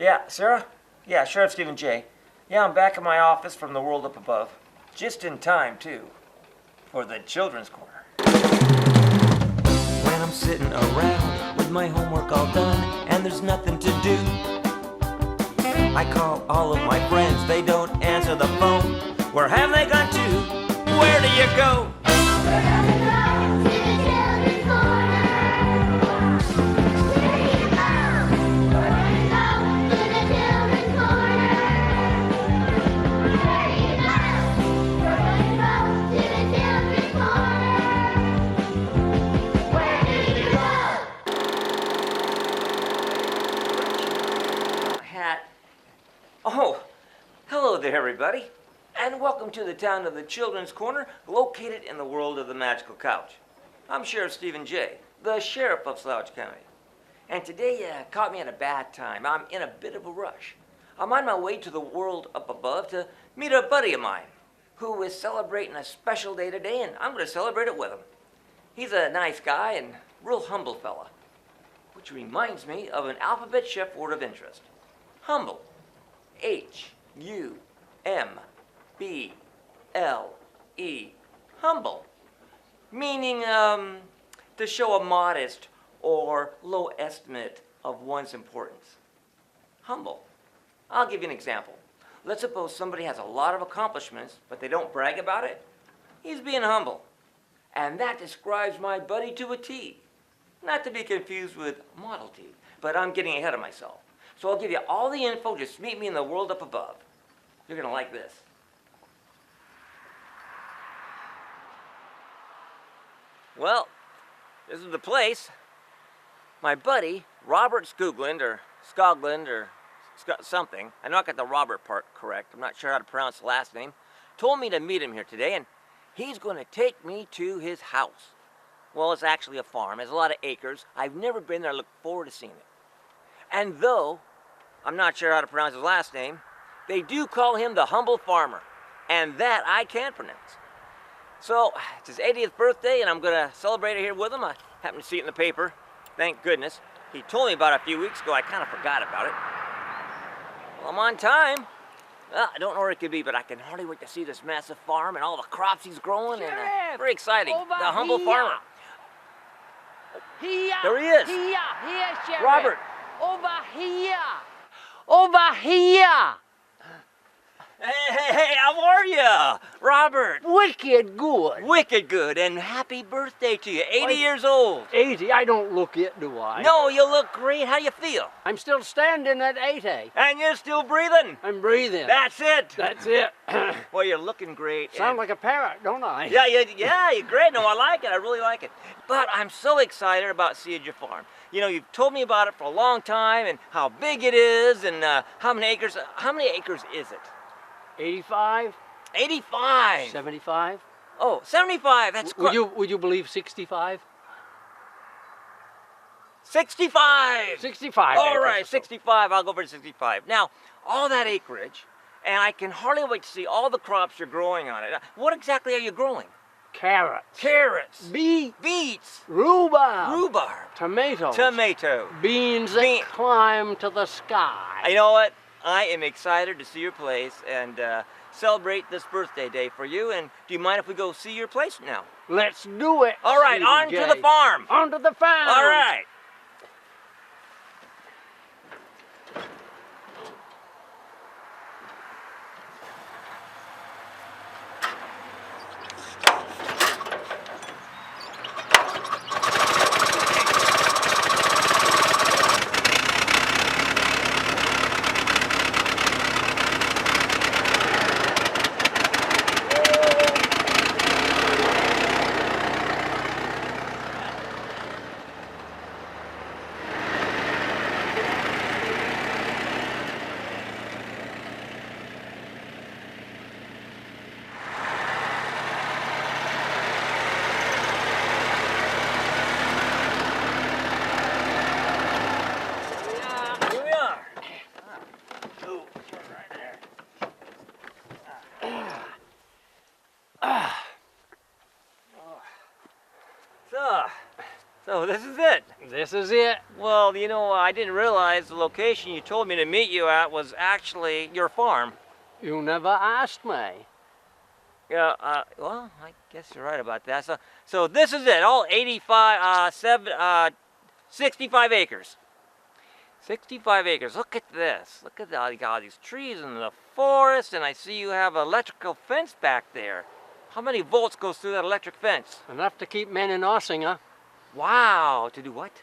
Yeah, Sarah? Yeah, Sheriff Stephen J. Yeah, I'm back in my office from the world up above. Just in time, too, for the Children's Corner. When I'm sitting around with my homework all done and there's nothing to do, I call all of my friends, they don't answer the phone. Where have they gone to? Where do you go? Oh, hello there, everybody, and welcome to the town of the Children's Corner, located in the world of the magical couch. I'm Sheriff Stephen J., the Sheriff of Slouch County, and today caught me at a bad time. I'm in a bit of a rush. I'm on my way to the world up above to meet a buddy of mine who is celebrating a special day today, and I'm going to celebrate it with him. He's a nice guy and real humble fella, which reminds me of an alphabet chef word of interest. Humble. H-U-M-B-L-E. Humble. Meaning, to show a modest or low estimate of one's importance. Humble. I'll give you an example. Let's suppose somebody has a lot of accomplishments, but they don't brag about it. He's being humble. And that describes my buddy to a T. Not to be confused with Model T, but I'm getting ahead of myself. So I'll give you all the info, just meet me in the world up above. You're gonna like this. Well, this is the place. My buddy, Robert Skoglund, or something, I know I got the Robert part correct, I'm not sure how to pronounce the last name, told me to meet him here today, and he's gonna take me to his house. Well, it's actually a farm, there's a lot of acres. I've never been there, I look forward to seeing it. And though I'm not sure how to pronounce his last name, they do call him the Humble Farmer, and that I can pronounce. So, it's his 80th birthday, and I'm gonna celebrate it here with him. I happened to see it in the paper, thank goodness. He told me about it a few weeks ago, I kind of forgot about it. Well, I'm on time. Well, I don't know where it could be, but I can hardly wait to see this massive farm and all the crops he's growing, Sheriff, and very exciting. Over The Humble here. Farmer. Here. There he is. Here, Sheriff. Robert. Over here. Over here. Hey, how are you? Robert. Wicked good. Wicked good, and happy birthday to you. 80 years old. 80, I don't look it, do I? No, you look great. How do you feel? I'm still standing at 80. And you're still breathing. I'm breathing. That's it. That's it. Well, you're looking great. Sound like a parrot, don't I? Yeah, you're great. No, I like it. I really like it. But I'm so excited about seeing your farm. You know, you've told me about it for a long time, and how big it is, and how many acres. How many acres is it? 85? 85. 75? Oh, 75. That's Would great. you believe 65? 65. 65 All acres right, or so. 65. I'll go for 65. Now, all that acreage, and I can hardly wait to see all the crops you're growing on it. What exactly are you growing? Carrots. Carrots. Beets. Beets. Rhubarb. Rhubarb. Tomatoes. Tomato. Beans that climb to the sky. You know what? I am excited to see your place and celebrate this birthday day for you. And do you mind if we go see your place now? Let's do it. All right, on to the farm. On to the farm. All right. So this is it. This is it. Well, you know, I didn't realize the location you told me to meet you at was actually your farm. You never asked me. Yeah, well, I guess you're right about that. So this is it, all 65 acres. 65 acres. Look at this. Look at all, you got all these trees in the forest, and I see you have an electrical fence back there. How many volts goes through that electric fence? Enough to keep men in Ossinger. Wow. To do what?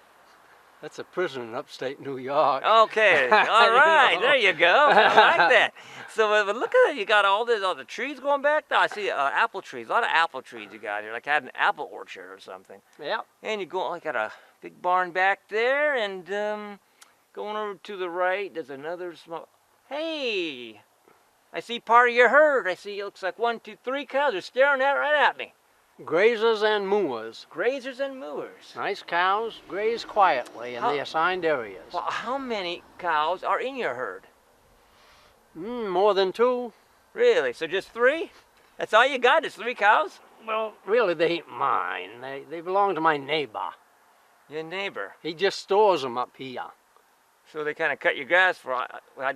That's a prison in upstate New York. Okay. All right. There you go. I like that. So but look at that. You got all the trees going back there. I see apple trees. A lot of apple trees you got here. Like I had an apple orchard or something. Yep. And you go. I got a big barn back there, and going over to the right, there's another small. Hey, I see part of your herd. I see it looks like 1, 2, 3 cows. They're staring right at me. Grazers and mooers. Grazers and mooers. Nice cows graze quietly in the assigned areas. Well, how many cows are in your herd? More than 2. Really? So just 3? That's all you got? Is 3 cows? Well, really, they ain't mine. They belong to my neighbor. Your neighbor. He just stores them up here. So they kind of cut your grass for.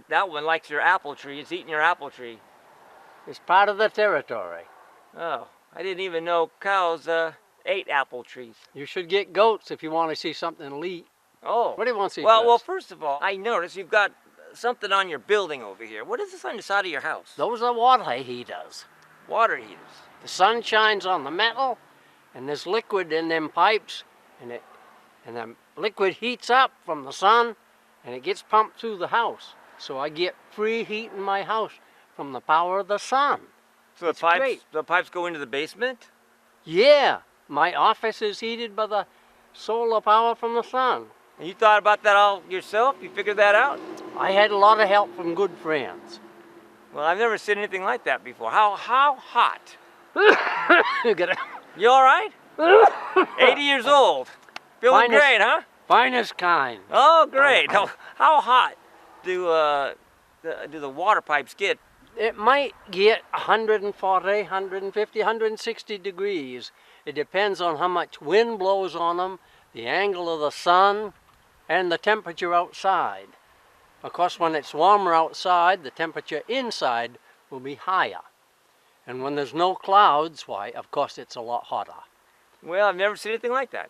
That one likes your apple tree. It's eating your apple tree. It's part of the territory. Oh, I didn't even know cows ate apple trees. You should get goats if you want to see something elite. Oh. What do you want to see Well, first? first of all, I noticed you've got something on your building over here. What is this on the side of your house? Those are water heaters. Water heaters. The sun shines on the metal, and there's liquid in them pipes, and the liquid heats up from the sun, and it gets pumped through the house. So I get free heat in my house from the power of the sun. So It's great. the pipes go into the basement? Yeah, my office is heated by the solar power from the sun. And you thought about that all yourself? You figured that out? I had a lot of help from good friends. Well, I've never seen anything like that before. How hot? You gotta- You all right? 80 years old. Feeling Finest- great, huh? Finest kind. Oh, great. How hot do the water pipes get? It might get 140, 150, 160 degrees. It depends on how much wind blows on them, the angle of the sun, and the temperature outside. Of course, when it's warmer outside, the temperature inside will be higher. And when there's no clouds, why, of course, it's a lot hotter. Well, I've never seen anything like that.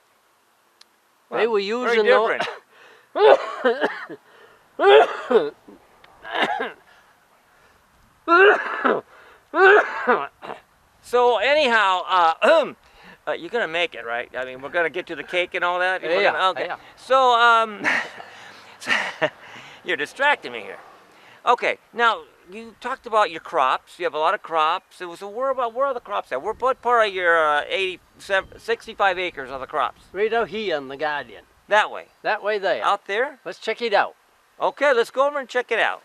They were Very using different. So anyhow, you're gonna make it, right? I mean, we're gonna get to the cake and all that. Okay. Yeah. So you're distracting me here. Okay. Now you talked about your crops. You have a lot of crops. So where are the crops at? What part of your 65 acres are the crops? Right out here in the Guardian. That way. That way there. Out there? Let's check it out. Okay, let's go over and check it out.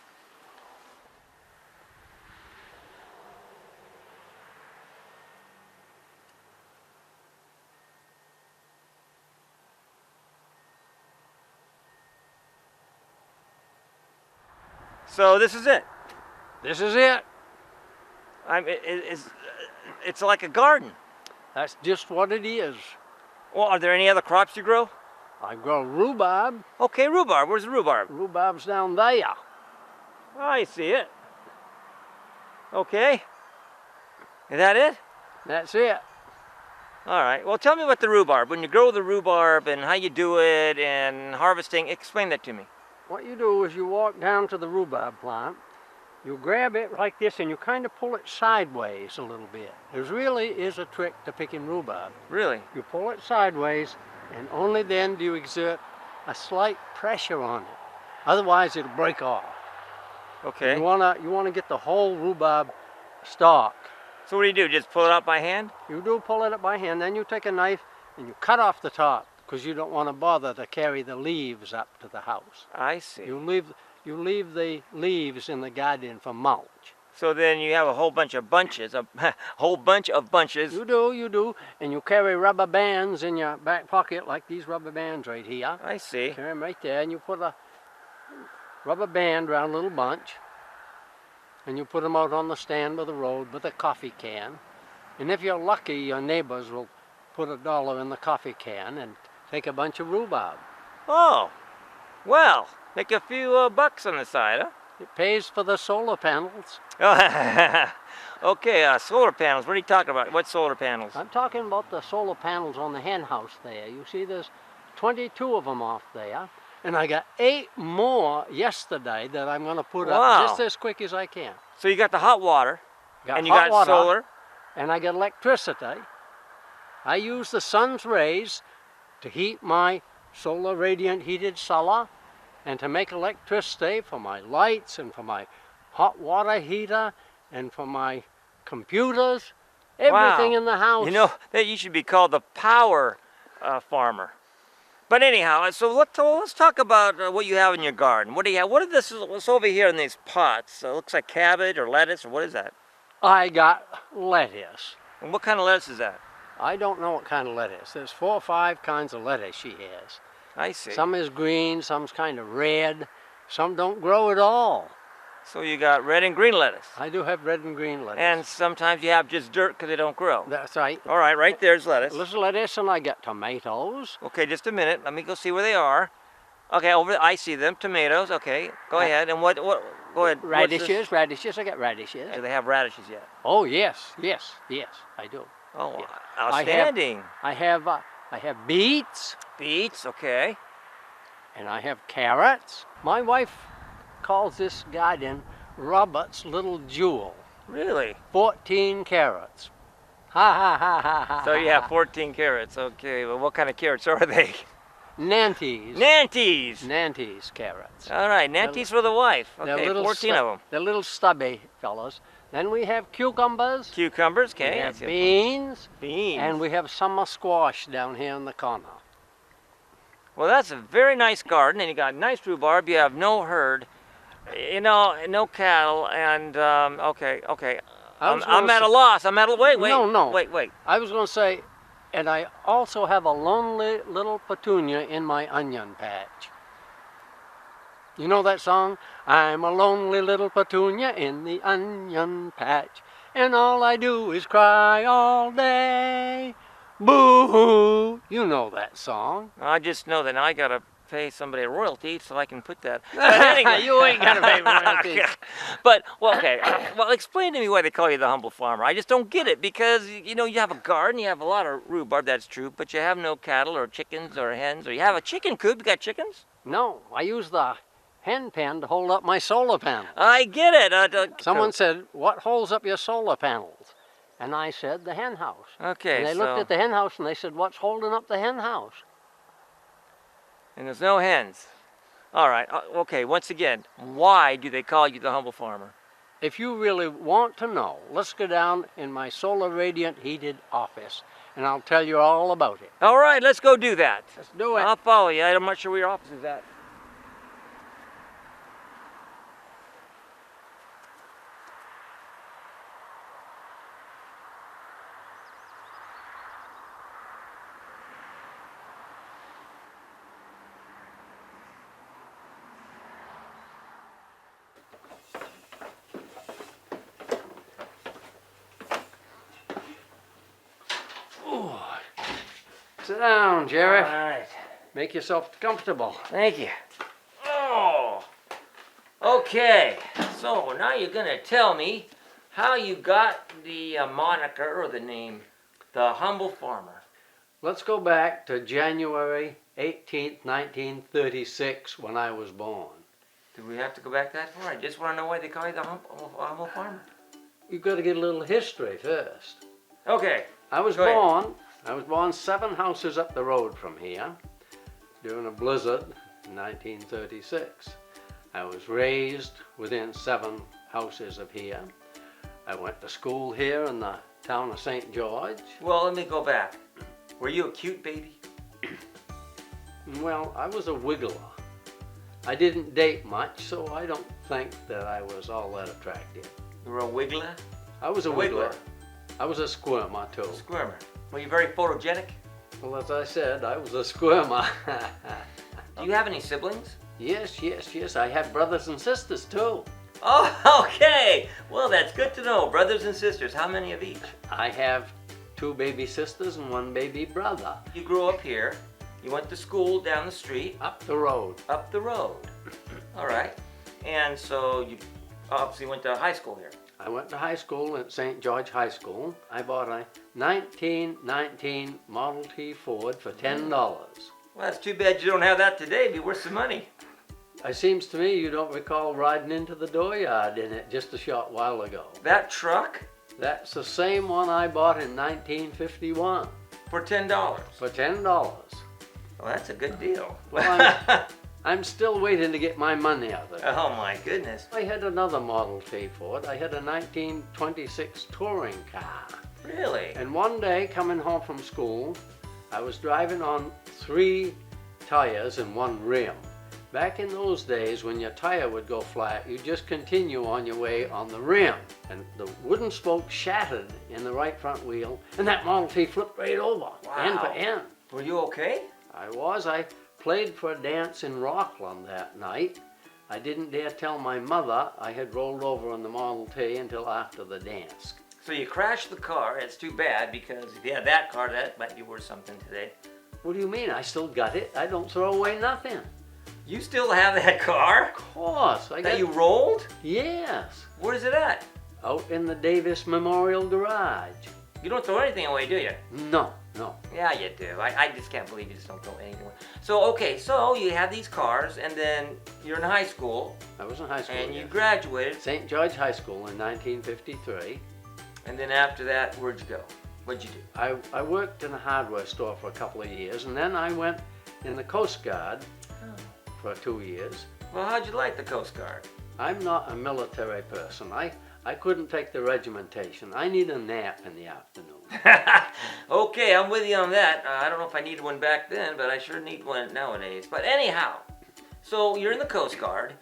So this is it. This is it. It's like a garden. That's just what it is. Well, are there any other crops you grow? I grow rhubarb. Okay, rhubarb. Where's the rhubarb? Rhubarb's down there. Oh, I see it. Okay. Is that it? That's it. All right. Well, tell me about the rhubarb. When you grow the rhubarb and how you do it and harvesting, explain that to me. What you do is you walk down to the rhubarb plant, you grab it like this and you kind of pull it sideways a little bit. There really is a trick to picking rhubarb. Really? You pull it sideways and only then do you exert a slight pressure on it. Otherwise it'll break off. Okay. You wanna get the whole rhubarb stalk. So what do? Just pull it out by hand? You do pull it up by hand, then you take a knife and you cut off the top because you don't want to bother to carry the leaves up to the house. I see. You leave the leaves in the garden for mulch. So then you have a whole bunch of bunches, a whole bunch of bunches. You do, and you carry rubber bands in your back pocket like these rubber bands right here. I see. Carry them right there, and you put a rubber band around a little bunch, and you put them out on the stand by the road with a coffee can. And if you're lucky, your neighbors will put $1 in the coffee can and take a bunch of rhubarb. Oh, well, make a few bucks on the side, huh? It pays for the solar panels. Okay, solar panels. What are you talking about? What solar panels? I'm talking about the solar panels on the hen house there. You see there's 22 of them off there. And I got 8 more yesterday that I'm going to put Wow. up just as quick as I can. So you got the hot water, Got and you hot got water, solar. and I got electricity. I use the sun's rays to heat my solar radiant heated cellar and to make electricity for my lights and for my hot water heater and for my computers, everything Wow. in the house. You know that you should be called the power farmer. But anyhow, so let's talk about what you have in your garden. What do you have? What is this? What's over here in these pots? It looks like cabbage or lettuce, or what is that? I got lettuce. And what kind of lettuce is that? I don't know what kind of lettuce. There's 4 or 5 kinds of lettuce she has. I see. Some is green, some's kind of red, some don't grow at all. So you got red and green lettuce. I do have red and green lettuce. And sometimes you have just dirt because they don't grow. That's right. All right, right there's lettuce. There's lettuce, and I got tomatoes. Okay, just a minute. Let me go see where they are. Okay, I see them. Tomatoes. Okay, go ahead. And what? Go ahead. What's this? Radishes. I got radishes. Do they have radishes yet? Oh yes, I do. Oh, Yeah. outstanding. I have beets, Beets. Okay. and I have carrots. My wife calls this garden Robert's little jewel. Really? 14 carrots. Ha ha ha ha ha. So you have 14 carrots. Okay. Well, what kind of carrots are they? Nantes. Nantes. Nantes carrots. All right, Nantes for the wife. They're Okay, little 14 of them. They're little stubby fellows. Then we have cucumbers. Cucumbers. We Okay. have beans. Beans. And we have summer squash down here in the corner. Well, that's a very nice garden, and you got nice rhubarb. You have no herd, you know, no cattle, and okay. I'm at a loss. Wait. No. Wait. I was going to say, and I also have a lonely little petunia in my onion patch. You know that song? I'm a lonely little petunia in the onion patch, and all I do is cry all day. Boo-hoo. You know that song. I just know that now I gotta pay somebody a royalty so I can put that. But anyway. You ain't got to pay royalties. But okay. Well, explain to me why they call you the humble farmer. I just don't get it because you know you have a garden, you have a lot of rhubarb. That's true, but you have no cattle or chickens or hens, or you have a chicken coop. You got chickens? No, I use the hen pen to hold up my solar panels. I get it. Someone said, "What holds up your solar panels?" And I said, "The hen house." Okay. And they looked at the hen house and they said, "What's holding up the hen house?" And there's no hens. All right. Okay. Once again, why do they call you the humble farmer? If you really want to know, let's go down in my solar radiant heated office and I'll tell you all about it. All right. Let's go do that. Let's do it. I'll follow you. I'm not sure where your office is at. Sit down, Jerry. All right. Make yourself comfortable. Thank you. Oh. Okay. So now you're gonna tell me how you got the moniker or the name, the humble farmer. Let's go back to January 18th, 1936, when I was born. Do we have to go back that far? I just want to know why they call you the humble farmer. You've got to get a little history first. Okay. I was Go ahead. born 7 houses up the road from here during a blizzard in 1936. I was raised within 7 houses of here. I went to school here in the town of St. George. Well, let me go back. Were you a cute baby? Well, I was a wiggler. I didn't date much, so I don't think that I was all that attractive. You were a wiggler? I was a Wiggler. wiggler. I was a squirmer too. Squirmer. Were you very photogenic? Well, as I said, I was a squirmer. Do you have any siblings? Yes. I have brothers and sisters too. Oh, okay. Well, that's good to know. Brothers and sisters, how many of each? I have 2 baby sisters and 1 baby brother. You grew up here. You went to school down the street, Up the road. up the road. All right. And so you obviously went to high school here. I went to high school at St. George High School. I bought a 1919 Model T Ford for $10. Well, that's too bad you don't have that today. It'd be worth some money. It seems to me you don't recall riding into the dooryard in it just a short while ago. That truck That's the same one I bought in 1951 for $10. for $10. Well, that's a good deal. Well, I'm still waiting to get my money out of it. Oh my goodness. I had another Model T Ford. I had a 1926 touring car. Really? And one day, coming home from school, I was driving on 3 tires and 1 rim. Back in those days, when your tire would go flat, you just continue on your way on the rim. And the wooden spoke shattered in the right front wheel, and that Model T flipped right over, end to end. Were you okay? I played for a dance in Rockland that night. I didn't dare tell my mother I had rolled over on the Model T until after the dance. So you crashed the car. It's too bad because if you had that car, that might be worth something today. What do you mean? I still got it. I don't throw away nothing. You still have that car Of course. I that got you rolled? Yes. Where's it at? Out in the Davis Memorial Garage. You don't throw anything away, do you? No. Yeah, you do. I just can't believe you just don't throw anything away. So, okay, so you have these cars, and then you're in high school, I was in high school. and you yes. graduated, St. George High School in 1953. and then after that, where'd you go? What'd you do? I worked in a hardware store for a couple of years, and then I went in the Coast Guard for 2 years. Well, how'd you like the Coast Guard? I'm not a military person. I couldn't take the regimentation. I need a nap in the afternoon. Okay, I'm with you on that. I don't know if I needed one back then, but I sure need one nowadays. But anyhow, so you're in the Coast Guard,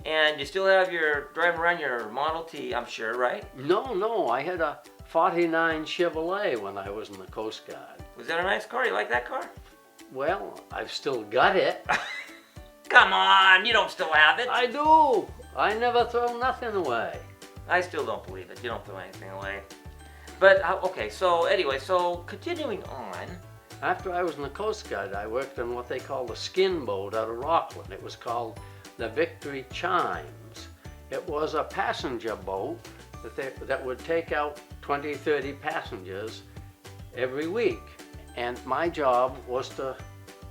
and you still have your driving around your Model T, I'm sure, right? No, I had a 49 Chevrolet when I was in the Coast Guard. Was that a nice car? You like that car? Well, I've still got it. Come on, you don't still have it. I do. I never throw nothing away. I still don't believe it. You don't throw anything away. But, okay, so anyway, so continuing on. After I was in the Coast Guard, I worked on what they call the skin boat out of Rockland. It was called the Victory Chimes. It was a passenger boat that would take out 20, 30 passengers every week. And my job was to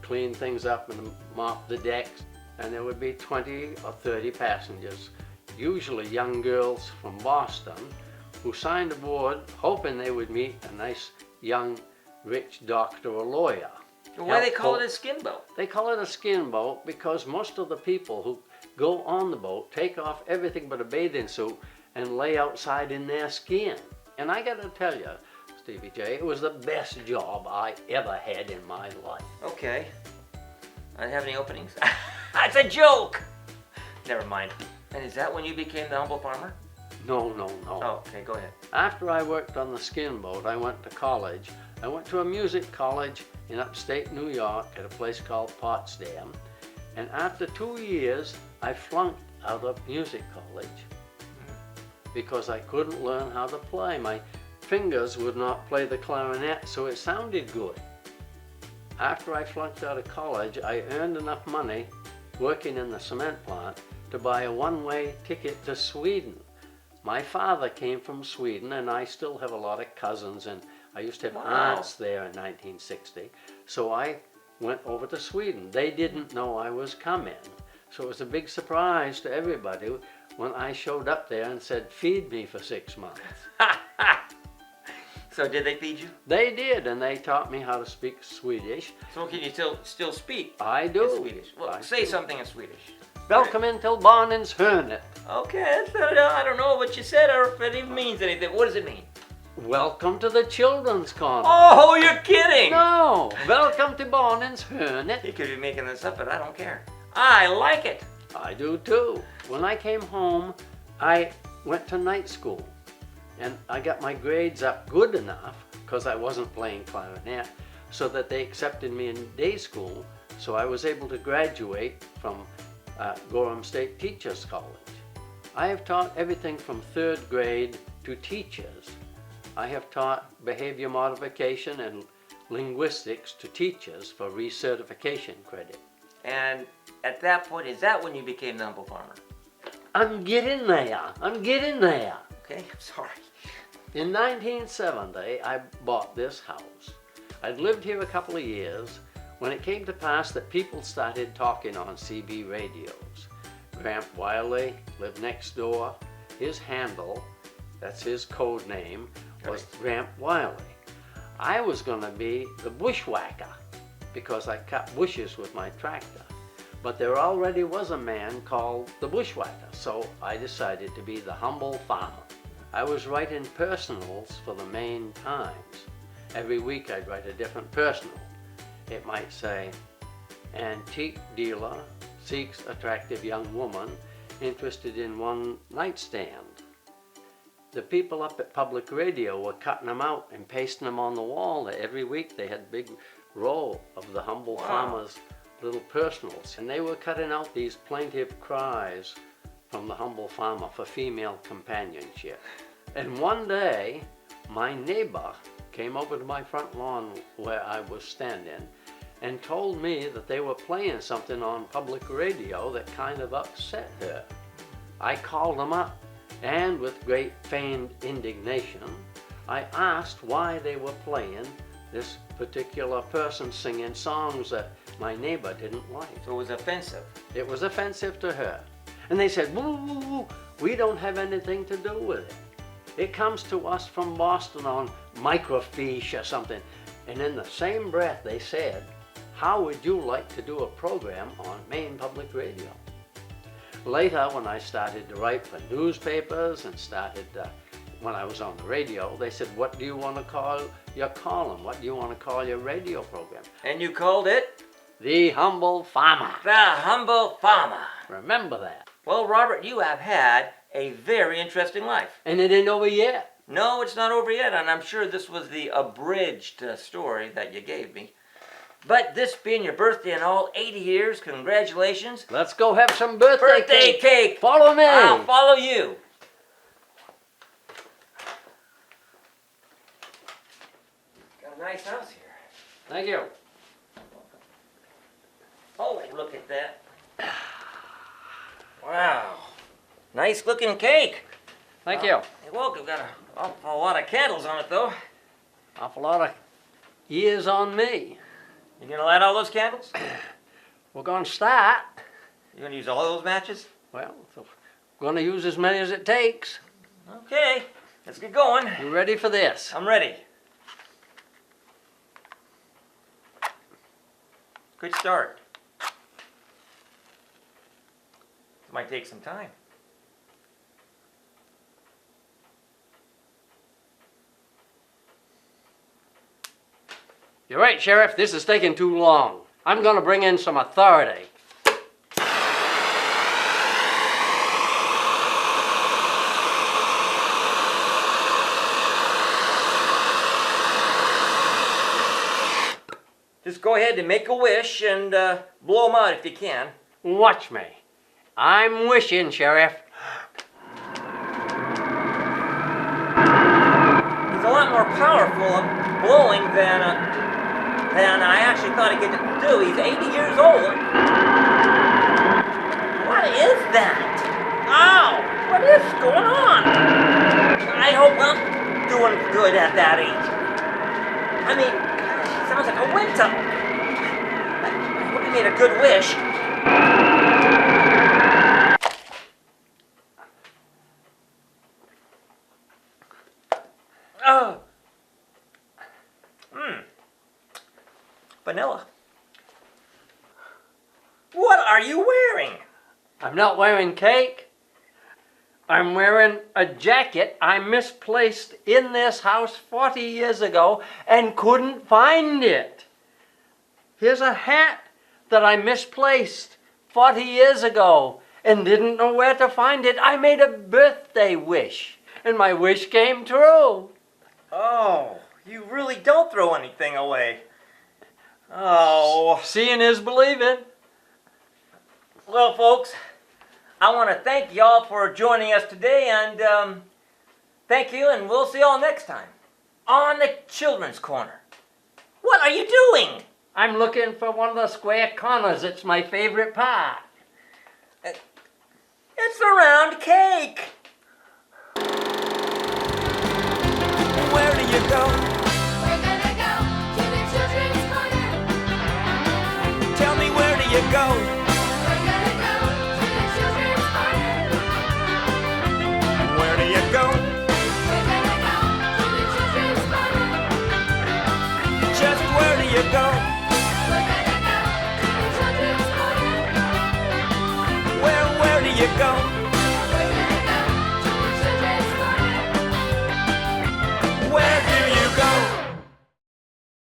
clean things up and mop the decks. And there would be 20 or 30 passengers, usually young girls from Boston, who signed aboard hoping they would meet a nice young rich doctor or lawyer. Why they call it a skin boat? They call it a skin boat because most of the people who go on the boat take off everything but a bathing suit and lay outside in their skin. And I gotta tell you, Stevie J, it was the best job I ever had in my life. Okay. I didn't have any openings. That's a joke! Never mind. And is that when you became the humble farmer? No. Oh, okay, go ahead. After I worked on the skin boat, I went to college. I went to a music college in upstate New York at a place called Potsdam. And after 2 years, I flunked out of music college because I couldn't learn how to play. My fingers would not play the clarinet, so it sounded good. After I flunked out of college, I earned enough money working in the cement plant to buy a one-way ticket to Sweden. My father came from Sweden, and I still have a lot of cousins, and I used to have aunts there in 1960. So I went over to Sweden. They didn't know I was coming. So it was a big surprise to everybody when I showed up there and said, "Feed me for 6 months." So did they feed you? They did, and they taught me how to speak Swedish. So can you still speak I do. in Swedish? Well, I say do. something in Swedish. Välkommen till barnens hörnet. Okay, I don't know what you said or if it even means anything. What does it mean? Welcome to the children's corner. Oh, you're kidding! No, welcome to barnens hörnet. You could be making this up, but I don't care. I like it. I do too. When I came home, I went to night school. And I got my grades up good enough, because I wasn't playing clarinet, so that they accepted me in day school. So I was able to graduate from Gorham State Teachers College. I have taught everything from 3rd grade to teachers. I have taught behavior modification and linguistics to teachers for recertification credit. And at that point, is that when you became the humble farmer? I'm getting there. Okay, I'm sorry. In 1970, I bought this house. I'd lived here a couple of years when it came to pass that people started talking on CB radios. Gramp Wiley lived next door. His handle, that's his code name, was Gramp Wiley. I was going to be the bushwhacker because I cut bushes with my tractor. But there already was a man called the bushwhacker, so I decided to be the humble farmer. I was writing personals for the Maine Times. Every week I'd write a different personal. It might say, antique dealer seeks attractive young woman interested in one nightstand. The people up at public radio were cutting them out and pasting them on the wall. Every week they had a big roll of the humble farmer's little personals. And they were cutting out these plaintive cries from the humble farmer for female companionship. And one day, my neighbor came over to my front lawn where I was standing and told me that they were playing something on public radio that kind of upset her. I called them up, and with great feigned indignation, I asked why they were playing this particular person singing songs that my neighbor didn't like. So it was offensive. It was offensive to her. And they said, woo, woo, woo, we don't have anything to do with it. It comes to us from Boston on microfiche or something. And in the same breath they said, how would you like to do a program on Maine Public Radio? Later, when I started to write for newspapers and when I was on the radio, they said, what do you want to call your column? What do you want to call your radio program? And you called it? The Humble Farmer. The Humble Farmer. Remember that. Well, Robert, you have had a very interesting life. And it ain't over yet. No, it's not over yet, and I'm sure this was the abridged story that you gave me. But this being your birthday in all 80 years, congratulations. Let's go have some birthday cake. Follow me. I'll follow you. Got a nice house here. Thank you. Oh, look at that. Wow. Nice looking cake. Thank you. You're welcome. Got an awful lot of candles on it, though. Awful lot of years on me. You gonna light all those candles? We're going to start. You gonna use all those matches? Well, we're going to use as many as it takes. Okay, let's get going. You ready for this? I'm ready. Good start. It might take some time. You're right, Sheriff. This is taking too long. I'm going to bring in some authority. Just go ahead and make a wish and blow them out if you can. Watch me. I'm wishing, Sheriff. He's a lot more powerful of blowing than I actually thought he could do. He's 80 years old. What is that? Ow! What is going on? I hope I'm doing good at that age. I mean, he sounds like a wind tunnel. I hope he made a good wish. Oh. Vanilla. What are you wearing? I'm not wearing cake. I'm wearing a jacket I misplaced in this house 40 years ago and couldn't find it. Here's a hat that I misplaced 40 years ago and didn't know where to find it. I made a birthday wish, and my wish came true. Oh, you really don't throw anything away. Oh. Seeing is believing. Well, folks, I want to thank y'all for joining us today, and thank you, and we'll see y'all next time on the Children's Corner. What are are you doing? I'm looking for one of the square corners. It's my favorite part. It's the round cake. Where do you go? We're gonna go to the children's corner. Tell me, where do you go? We're gonna go to the children's corner. Where do you go? We're gonna go to the children's corner. Just where do you go? We're gonna go to the children's corner. Where do you go?